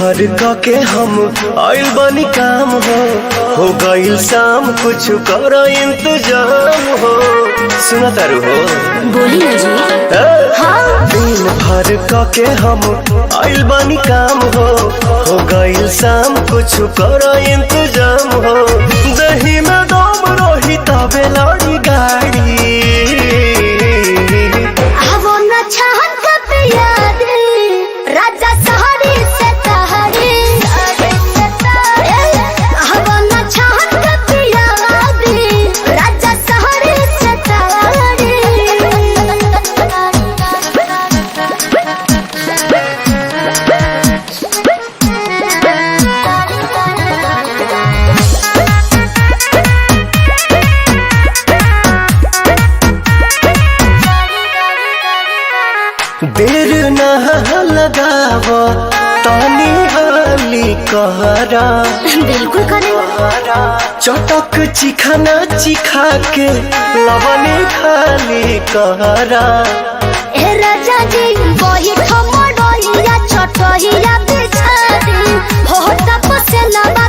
भर के हम आइल बनी काम हो गइल शाम कुछ कर इंतजाम हो। सुना तारू हो बोली ना जी। हाँ। दिन भर के हम आइल बनी काम हो गइल शाम कुछ कर इंतजाम हो। दही में दम रही तबे लड़ी गाड़ी राजा सहरी से तहरी हवना छहन का पियादी राजा सहरी से तहरी। देर न लगाव तानी हाली कहरा बिल्कुल करे चटक चिखाना चिखा के लवने खाली कहरा। ए राजा जी वही ठमड़िया छटहिया बिछा दी हो तप से लबा